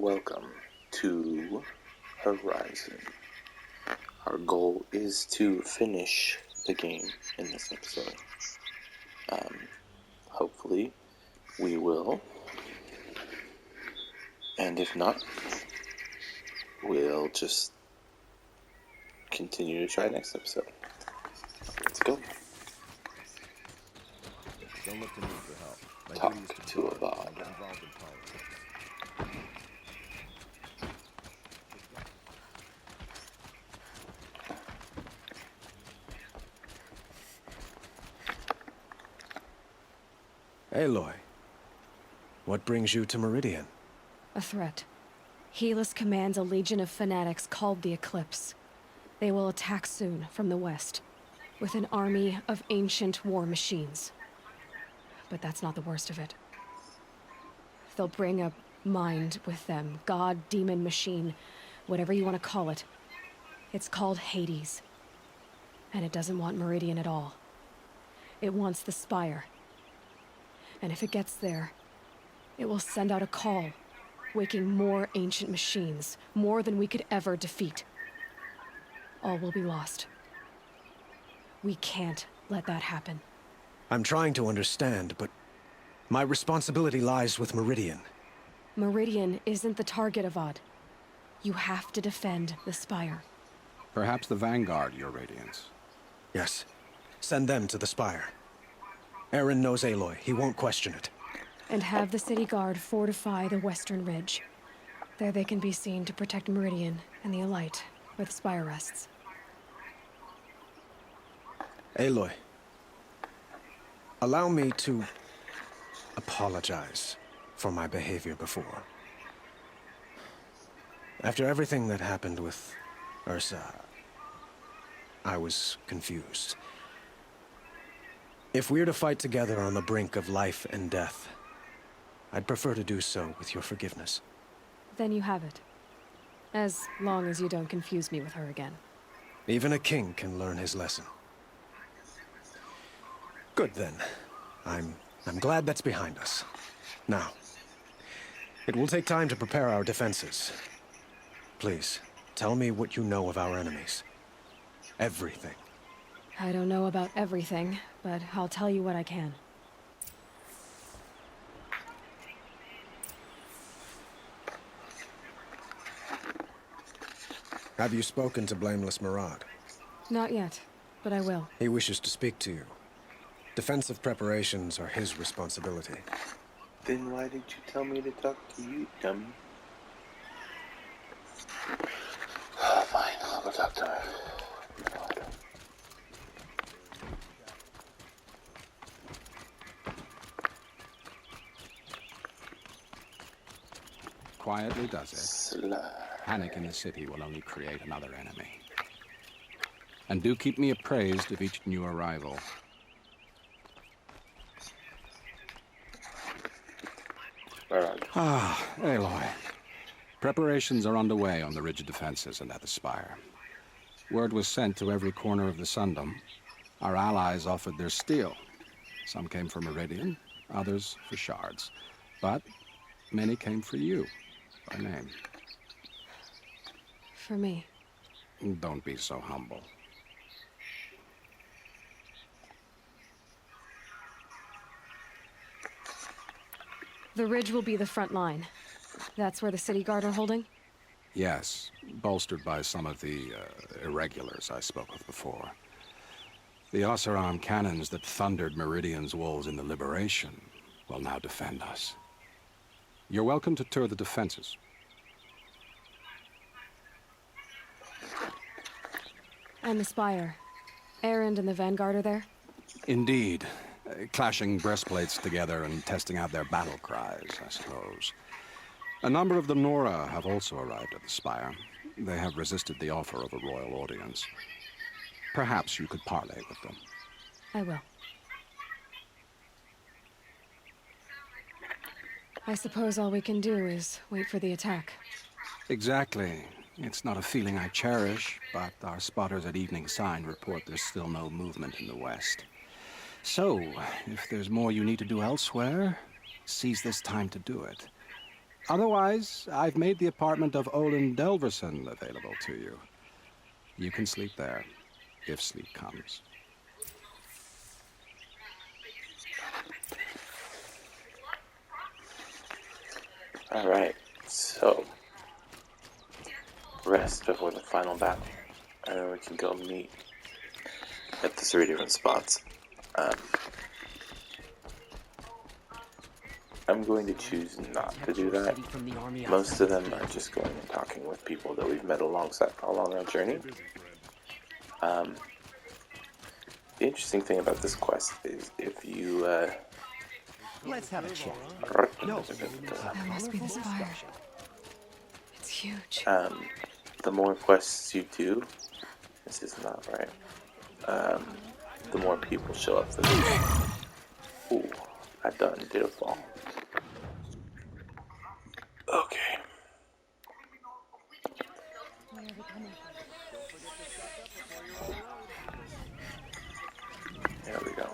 Welcome to Horizon. Our goal is to finish the game in this episode. Hopefully, we will. And if not, we'll just continue to try next episode. Let's go. Don't look to me for help. Talk to a bot. Aloy, what brings you to Meridian? A threat. Helis commands a legion of fanatics called the Eclipse. They will attack soon from the west, with an army of ancient war machines. But that's not the worst of it. They'll bring a mind with them, god, demon, machine, whatever you want to call it. It's called Hades. And it doesn't want Meridian at all. It wants the Spire. And if it gets there, it will send out a call, waking more ancient machines, more than we could ever defeat. All will be lost. We can't let that happen. I'm trying to understand, but my responsibility lies with Meridian. Meridian isn't the target, Avad. You have to defend the Spire. Perhaps the Vanguard, Your Radiance. Yes, send them to the Spire. Aaron knows Aloy. He won't question it. And have the city guard fortify the western ridge. There they can be seen to protect Meridian and the Elite, where the Spire rests. Aloy, allow me to apologize for my behavior before. After everything that happened with Ursa, I was confused. If we're to fight together on the brink of life and death, I'd prefer to do so with your forgiveness. Then you have it. As long as you don't confuse me with her again. Even a king can learn his lesson. Good then. I'm glad that's behind us. Now, it will take time to prepare our defenses. Please, tell me what you know of our enemies. Everything. I don't know about everything, but I'll tell you what I can. Have you spoken to Blameless Murad? Not yet, but I will. He wishes to speak to you. Defensive preparations are his responsibility. Then why did you tell me to talk to you, dummy? Fine, I'll go talk to her. Quietly does it. Panic in the city will only create another enemy. And do keep me appraised of each new arrival. Aloy. Preparations are underway on the ridge defenses and at the Spire. Word was sent to every corner of the Sundom. Our allies offered their steel. Some came for Meridian, others for shards. But many came for you, by name. For me. Don't be so humble. The ridge will be the front line. That's where the city guard are holding? Yes, bolstered by some of the irregulars I spoke of before. The Oseram cannons that thundered Meridian's walls in the Liberation will now defend us. You're welcome to tour the defenses. And the Spire. Erend and the Vanguard are there? Indeed. Clashing breastplates together and testing out their battle cries, I suppose. A number of the Nora have also arrived at the Spire. They have resisted the offer of a royal audience. Perhaps you could parley with them. I will. I suppose all we can do is wait for the attack. Exactly. It's not a feeling I cherish, but our spotters at Evening Sign report there's still no movement in the west. So, if there's more you need to do elsewhere, seize this time to do it. Otherwise, I've made the apartment of Olin Delverson available to you. You can sleep there, if sleep comes. Alright, so rest before the final battle, and then we can go meet at the 3 different spots. I'm going to choose not to do that. Most of them are just going and talking with people that we've met along our journey. The interesting thing about this quest is if you Let's have a chat. That must be the Spire. It's huge. The more quests you do, this is not right. The more people show up for this. Ooh, I done did a fall. Okay. There we go.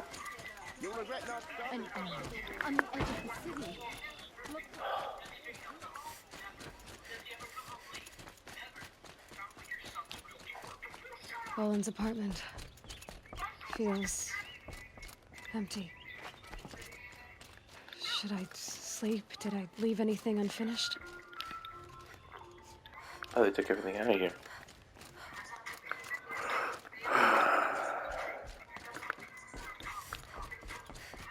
On the edge of the city. Olin's apartment feels empty. Should I sleep? Did I leave anything unfinished? Oh, they took everything out of here.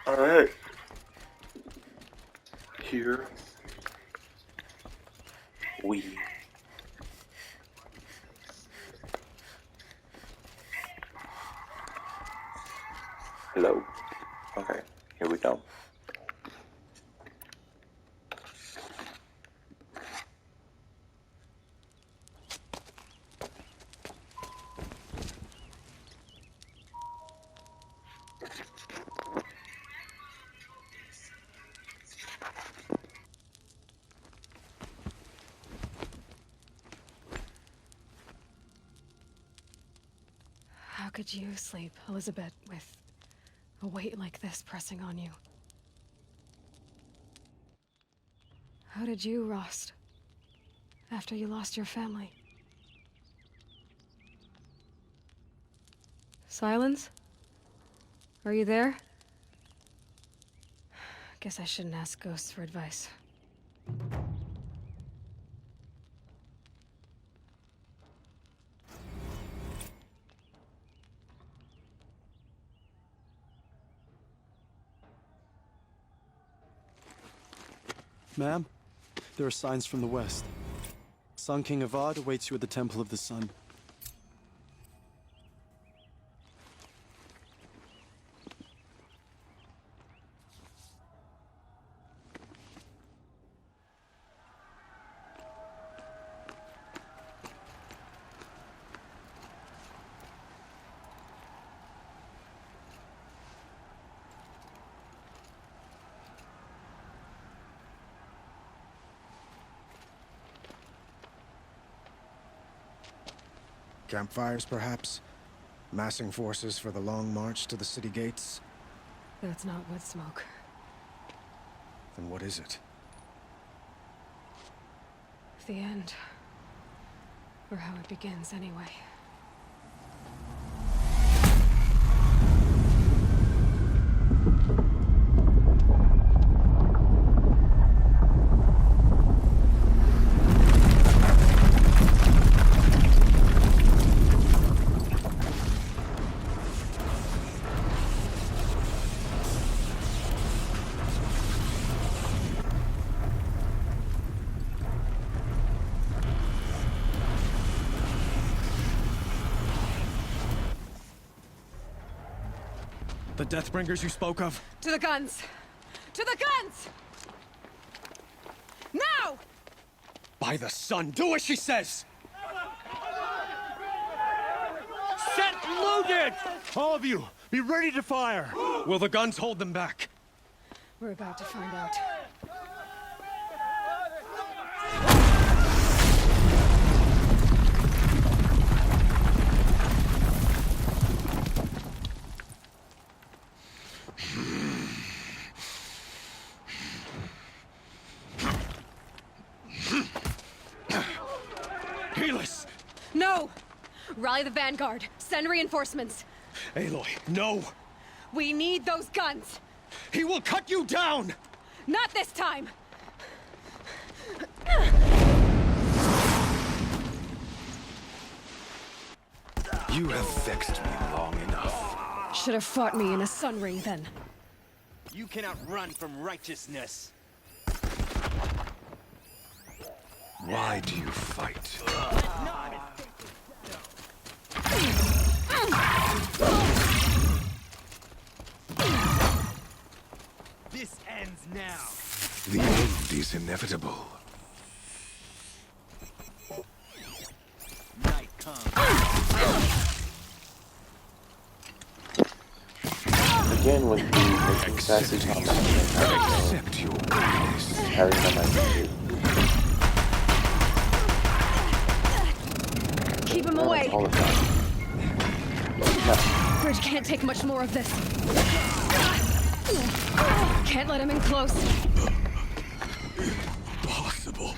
Alright. Here we hello. Okay, here we go. How could you sleep, Elizabeth, with a weight like this pressing on you? How did you rest after you lost your family? Silence? Are you there? Guess I shouldn't ask ghosts for advice. Ma'am, there are signs from the west. Sun King Avad awaits you at the Temple of the Sun. Campfires, perhaps? Massing forces for the long march to the city gates? That's not wood smoke. Then what is it? The end. Or how it begins, anyway. The Deathbringers you spoke of? To the guns! To the guns! Now! By the sun, do as she says! Set loaded! All of you, be ready to fire! Will the guns hold them back? We're about to find out. Helis! No! Rally the vanguard. Send reinforcements. Aloy, no! We need those guns. He will cut you down! Not this time! You have vexed me long enough. Should have fought me in a sun ring then. You cannot run from righteousness. Why do you fight? This ends now. The end is inevitable. Night comes. Again, with the making sassy comments and Accept your weakness. having them I can do. Keep him away. All the time. No. Bridge can't take much more of this. Can't let him in close. Impossible.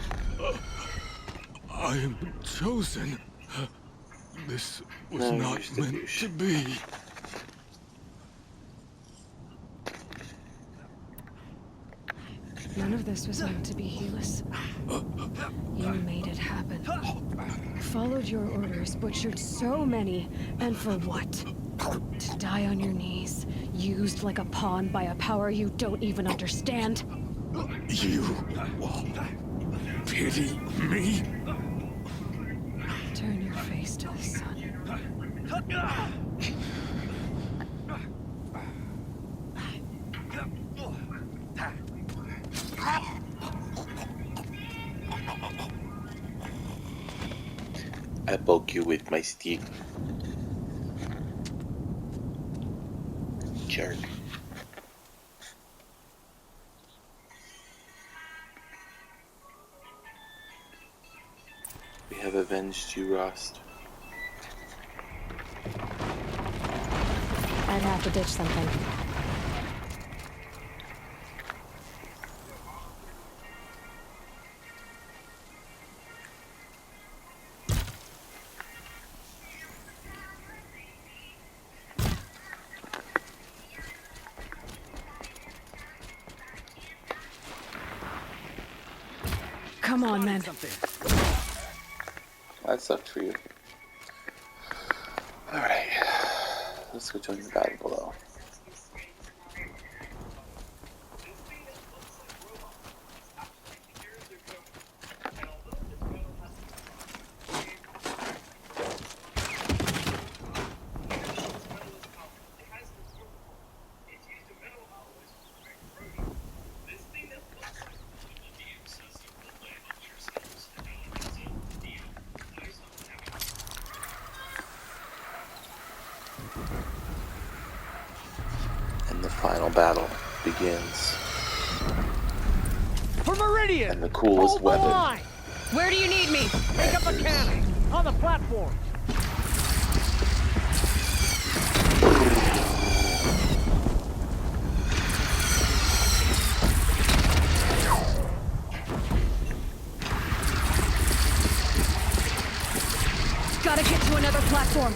I am chosen. This was No, not you're just a meant douche. to be. None of this was meant to be, Helis. You made it happen. Followed your orders, butchered so many, and for what? To die on your knees, used like a pawn by a power you don't even understand? You pity me? Turn your face to the sun. I poke you with my stick. Jerk. We have avenged you, Rost. I'd have to ditch something. Come on, then. That sucked for you. Alright. Let's go join the battle below. And the final battle begins. For Meridian! And the coolest Hold the weapon. line! Where do you need me? Pick up a cannon! On the platform! Gotta get to another platform.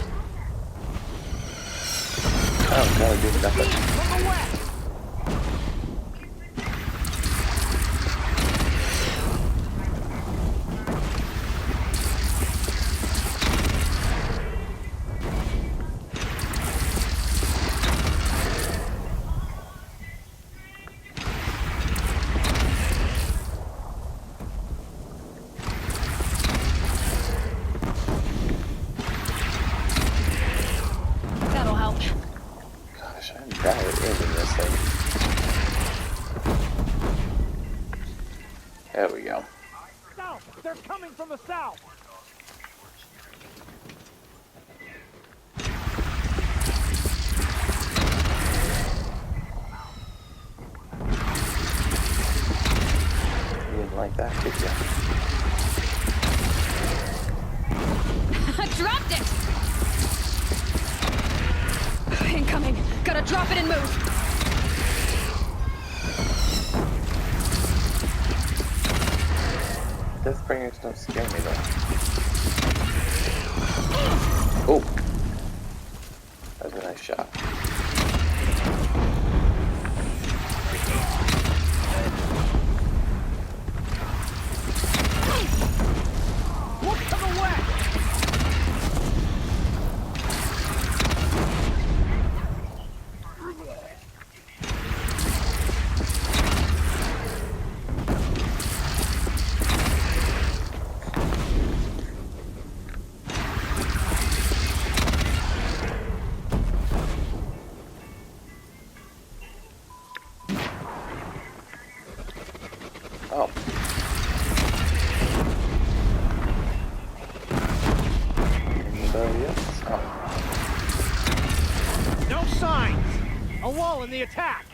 Oh, gotta do nothing. From the west! That'll help. Gosh, I'm bad at aiming this thing. There we go. South! They're coming from the south! You didn't like that, did you? Dropped it! Incoming. Gotta drop it and move. Deathbringer Ringers don't scare me though. Oh! That was a nice shot. Look to the west! Oh. Anybody else? Oh. No signs! A wall in the attack!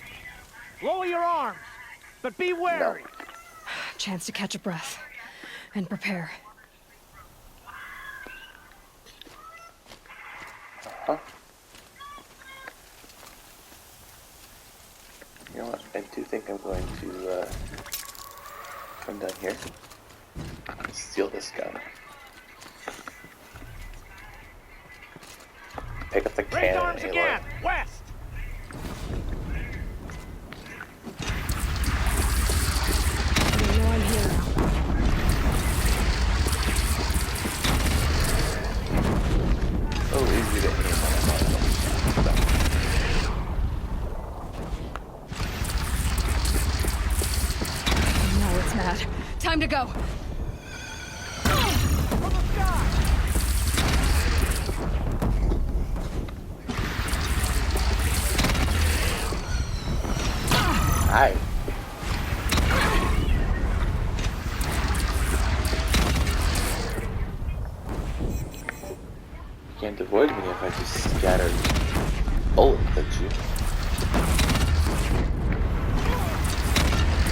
Lower your arms, but be wary! Chance to catch a breath and prepare. Huh? You know what? I do think I'm going to come down here and steal this gun. Pick up the Raise cannon, arms Aloy. again! West! You know I'm here now. Oh, easy to aim when I'm on them. Now it's mad. Time to go. From the sky! Hi. You can't avoid me if I just scatter bullets at you.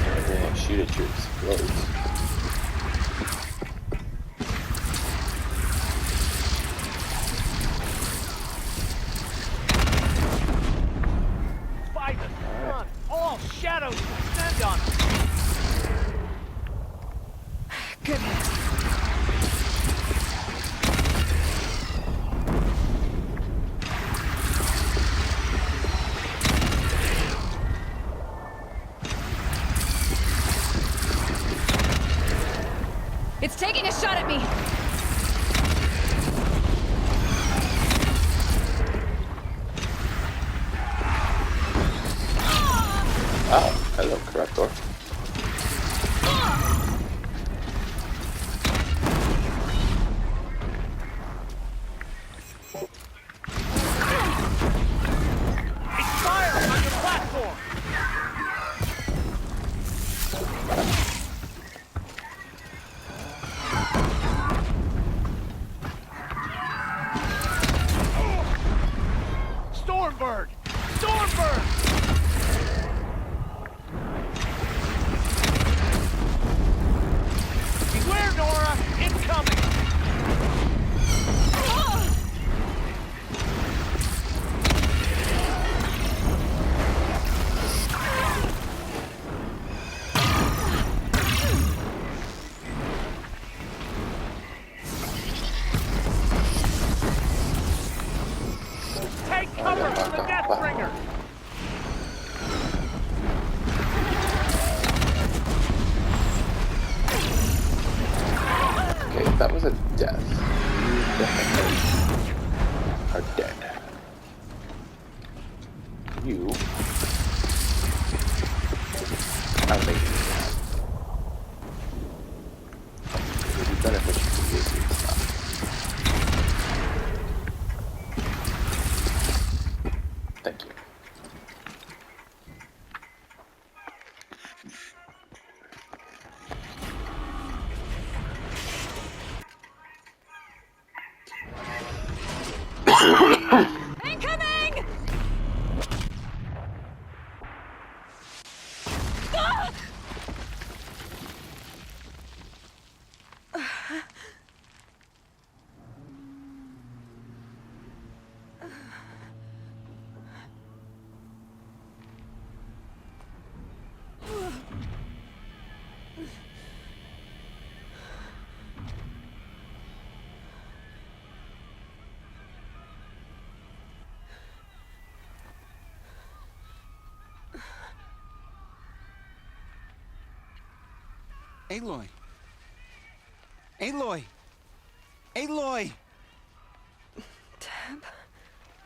Everything I shoot at you explodes. By the sun! All shadows descend on us! Good hit. It's taking a shot at me. Oh, hello, Corrector. It's Spire on your platform! Stormbird! Stormbird! Beware, Nora! Incoming! Take cover from the Deathbringer! Okay, that was a death. You definitely are dead. You are making me mad. It would be beneficial to you if you stop. Thank you. Incoming! Aloy! Aloy! Aloy! Tab?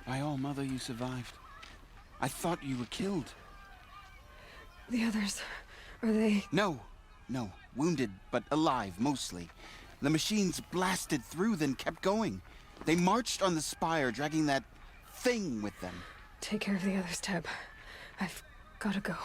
By all mother, you survived. I thought you were killed. The others, are they... No. Wounded, but alive, mostly. The machines blasted through, then kept going. They marched on the Spire, dragging that thing with them. Take care of the others, Tab. I've gotta go.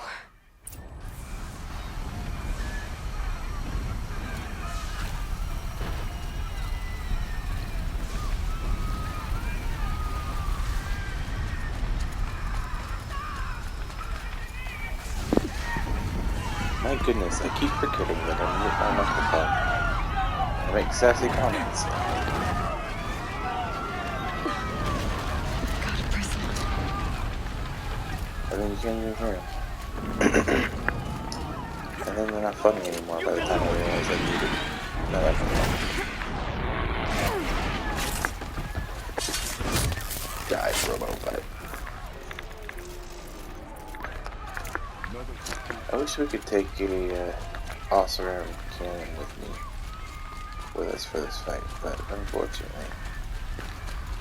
My goodness, I keep forgetting that I'm with my microphone. I make sassy comments. Gotta press it. And then you can't even hear them. And then they're not funny anymore by the time I realize I needed. No, that's not. Die, Robo-Butt. I wish we could take a Oscar cannon with us for this fight, but unfortunately,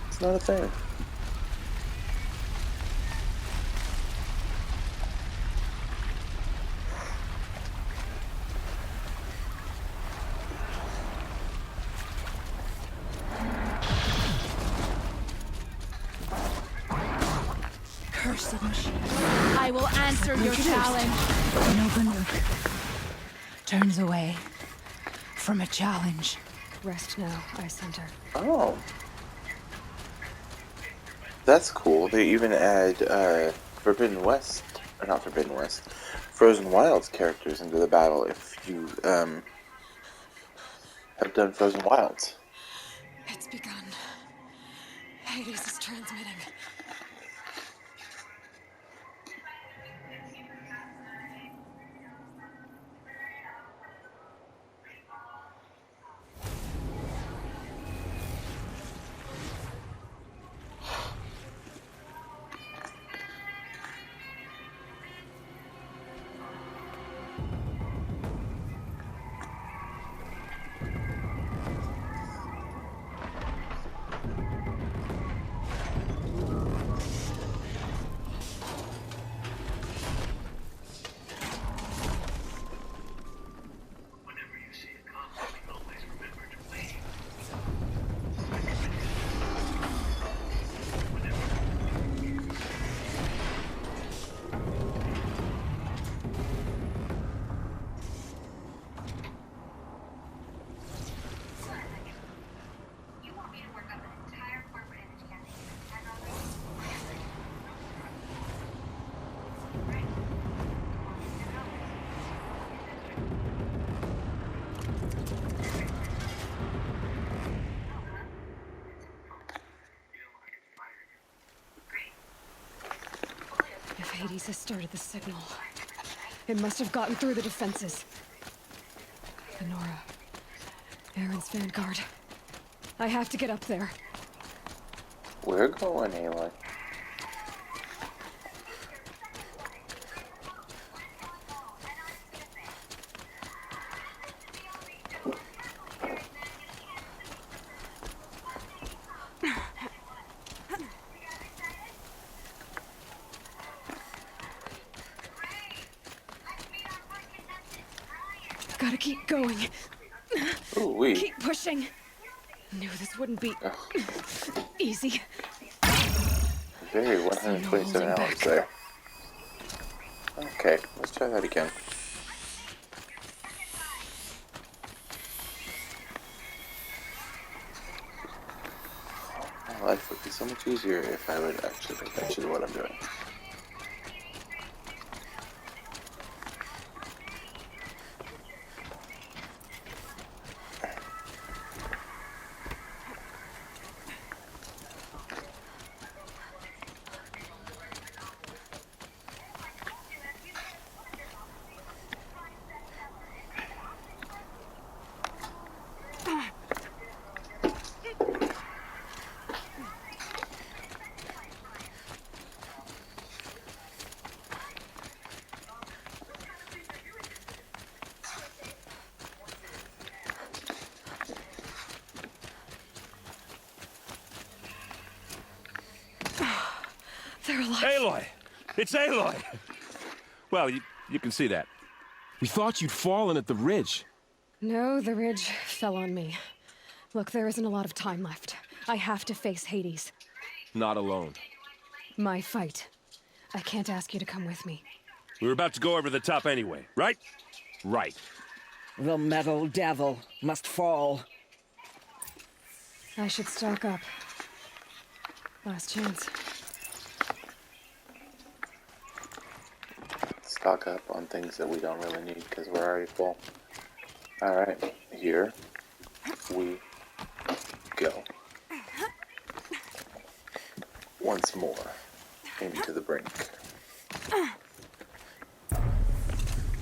it's not a thing. Cursed machine. I will answer your challenge. Nobanuk turns away from a challenge. Rest now, Eye Center. Oh. That's cool. They even add Forbidden West, or not Forbidden West, Frozen Wilds characters into the battle if you have done Frozen Wilds. It's begun. Hades is transmitting. If Hades has started the signal, it must have gotten through the defenses. Lenora, Aaron's vanguard. I have to get up there. We're going, Aloy. Gotta keep going. Ooh-wee. Keep pushing. Knew this wouldn't be easy. Very 127 hours there. Okay, let's try that again. My life would be so much easier if I would actually pay attention to what I'm doing. They're alive. Aloy! It's Aloy! Well, you can see that. We thought you'd fallen at the ridge. No, the ridge fell on me. Look, there isn't a lot of time left. I have to face Hades. Not alone. My fight. I can't ask you to come with me. We were about to go over the top anyway, right? Right. The metal devil must fall. I should stock up. Last chance. Stock up on things that we don't really need because we're already full. Alright, here we go. Once more, into the brink.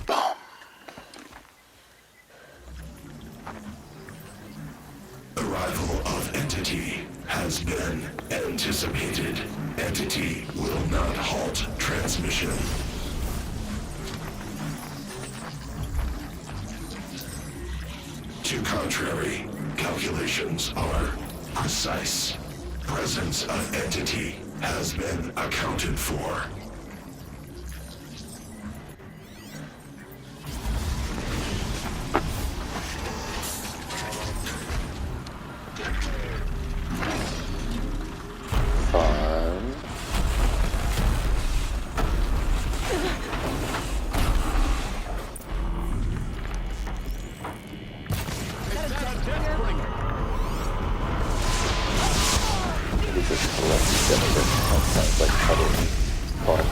Boom. Arrival of Entity has been anticipated. Entity will not halt transmission. To contrary, calculations are precise. Presence of Entity has been accounted for. Fun. Sounds like cuddling. Fun.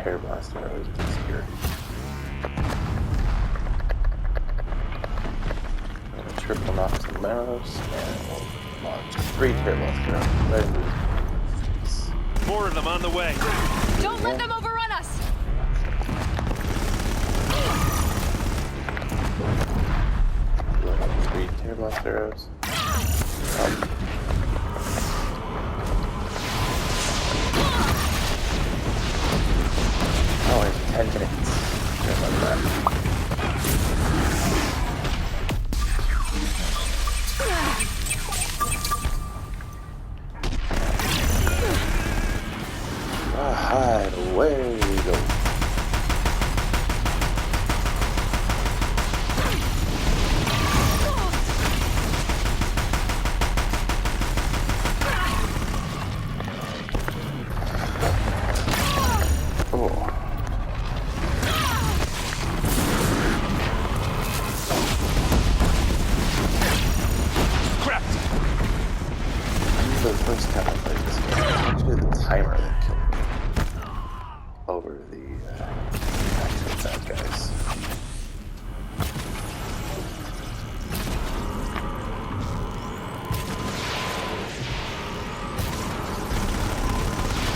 Tear blast arrows with this here. And a triple knock some arrows, and we'll launch 3 tear blast arrows right into his face. 4 of them on the way. Don't let them overrun us! 3 tear blast arrows. Oh, it's 10 minutes. Just like that. Hide, away we go. The first time I played this game, actually the timer that killed me over the actual bad guys.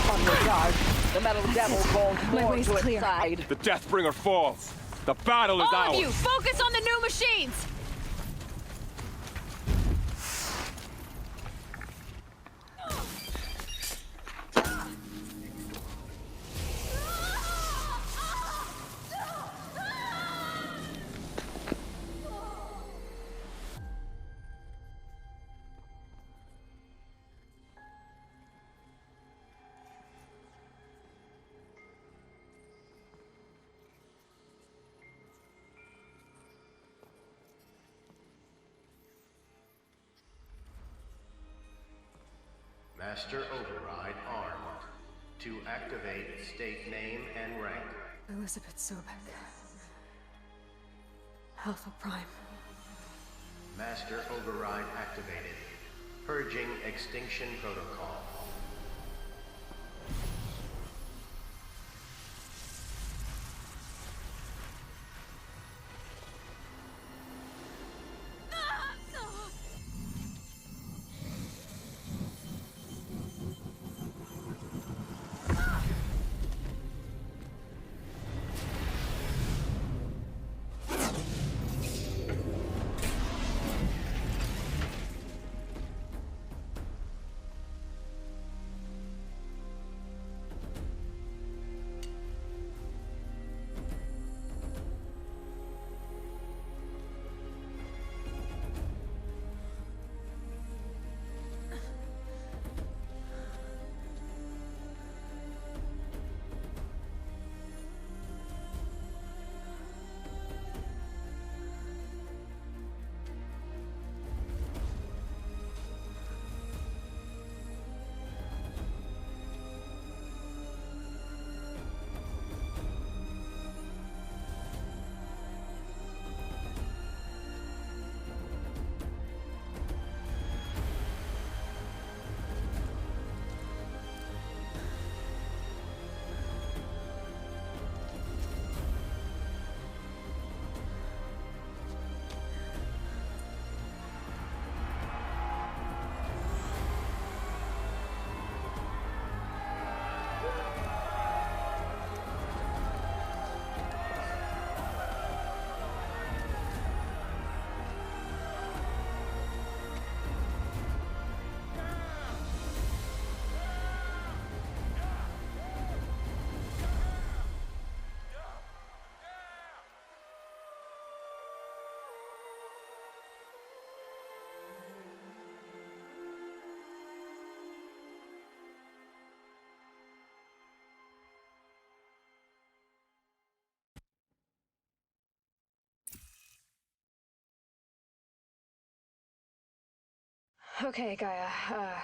On your guard. The metal devil calls more to its side. The Deathbringer falls. The battle is ours. All of you, focus on the new machines! Master Override armed. To activate, state name and rank. Elizabeth Sobek. Alpha Prime. Master Override activated. Purging Extinction Protocol. Okay, Gaia.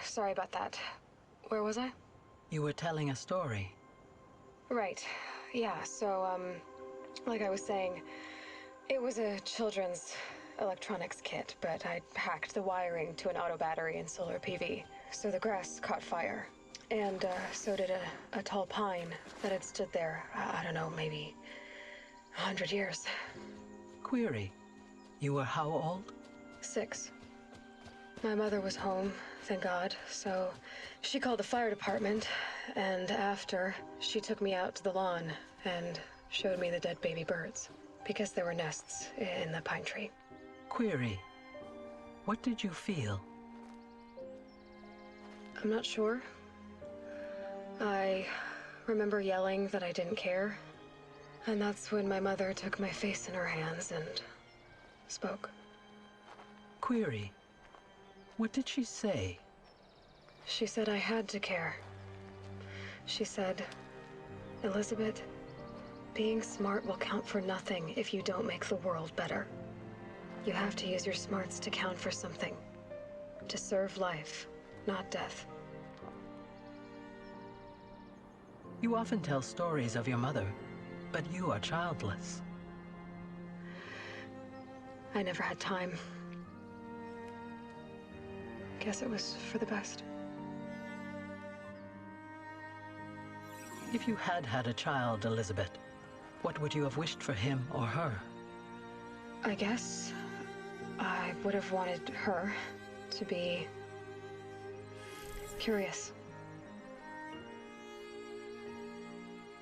Sorry about that. Where was I? You were telling a story. Right. Yeah, so, like I was saying, it was a children's electronics kit, but I'd hacked the wiring to an auto battery and solar PV. So the grass caught fire. And, so did a tall pine that had stood there, I don't know, maybe 100 years. Query. You were how old? 6. My mother was home, thank God, so she called the fire department, and after, she took me out to the lawn and showed me the dead baby birds, because there were nests in the pine tree. Query. What did you feel? I'm not sure. I remember yelling that I didn't care, and that's when my mother took my face in her hands and spoke. Query. What did she say? She said I had to care. She said, Elizabeth, being smart will count for nothing if you don't make the world better. You have to use your smarts to count for something. To serve life, not death. You often tell stories of your mother, but you are childless. I never had time. Guess it was for the best. If you had had a child, Elizabeth, what would you have wished for him or her? I guess I would have wanted her to be curious.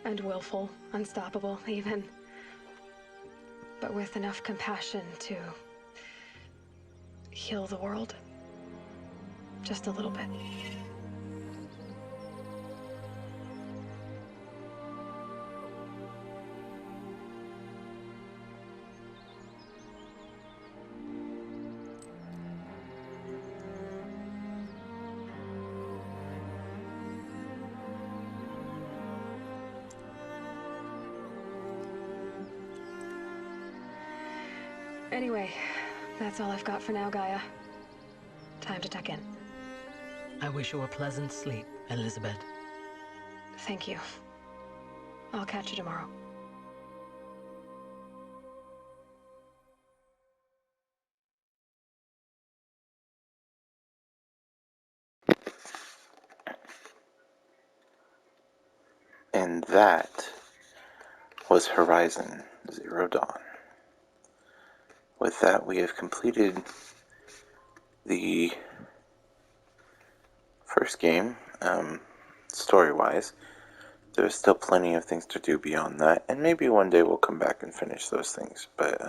And willful, unstoppable, even. But with enough compassion to heal the world. Just a little bit. Anyway, that's all I've got for now, Gaia. Time to tuck in. I wish you a pleasant sleep, Elizabeth. Thank you. I'll catch you tomorrow. And that was Horizon Zero Dawn. With that, we have completed the first game, story-wise. There's still plenty of things to do beyond that, and maybe one day we'll come back and finish those things, but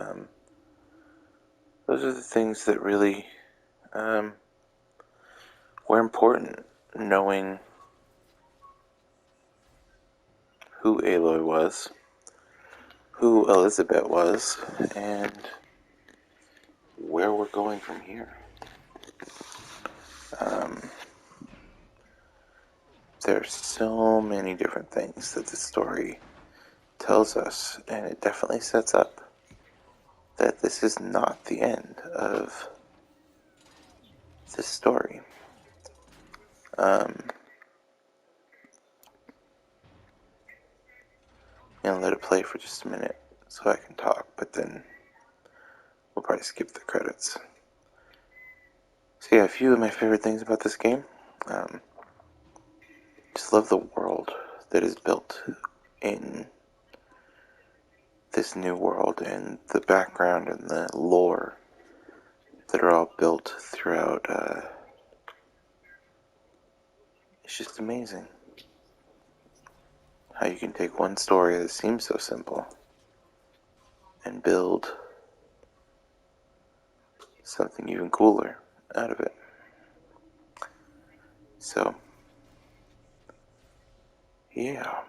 those are the things that really were important, knowing who Aloy was, who Elizabeth was, and where we're going from here. There's so many different things that the story tells us, and it definitely sets up that this is not the end of this story. I'm gonna let it play for just a minute so I can talk, but then we'll probably skip the credits. So yeah, a few of my favorite things about this game. Just love the world that is built in this new world, and the background and the lore that are all built throughout. It's just amazing how you can take one story that seems so simple and build something even cooler out of it. So, yeah.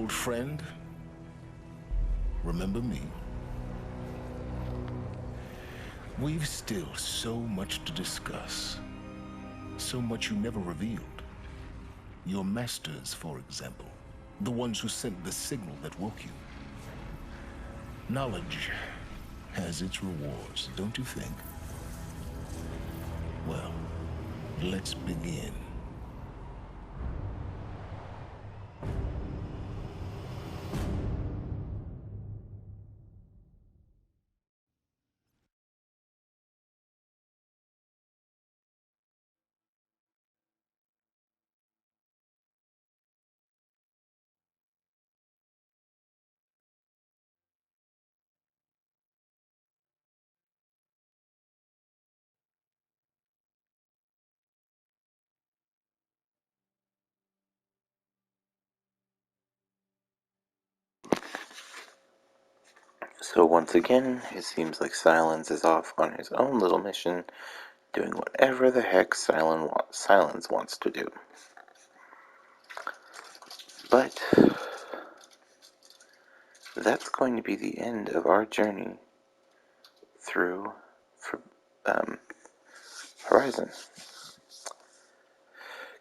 old friend? Remember me? We've still so much to discuss. So much you never revealed. Your masters, for example. The ones who sent the signal that woke you. Knowledge has its rewards, don't you think? Well, let's begin. So once again, it seems like Silence is off on his own little mission, doing whatever the heck Silence wants to do. But that's going to be the end of our journey through Horizon.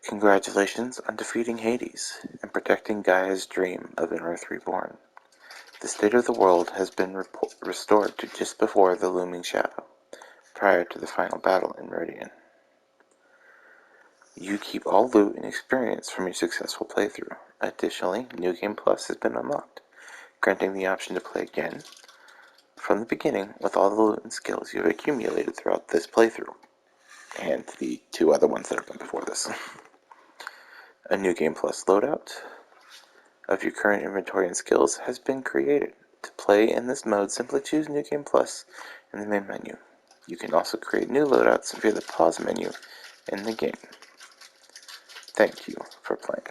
Congratulations on defeating Hades and protecting Gaia's dream of an Earth reborn. The state of the world has been restored to just before the looming shadow, prior to the final battle in Meridian. You keep all loot and experience from your successful playthrough. Additionally, New Game Plus has been unlocked, granting the option to play again from the beginning with all the loot and skills you have accumulated throughout this playthrough, and the 2 other ones that have been before this. A New Game Plus loadout of your current inventory and skills has been created. To play in this mode, simply choose New Game Plus in the main menu. You can also create new loadouts via the pause menu in the game. Thank you for playing.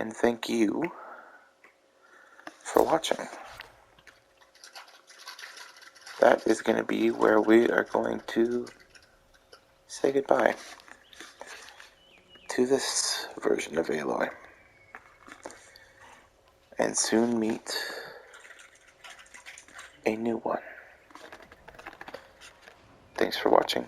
And thank you for watching. That is going to be where we are going to say goodbye to this version of Aloy, and soon meet a new one. Thanks for watching.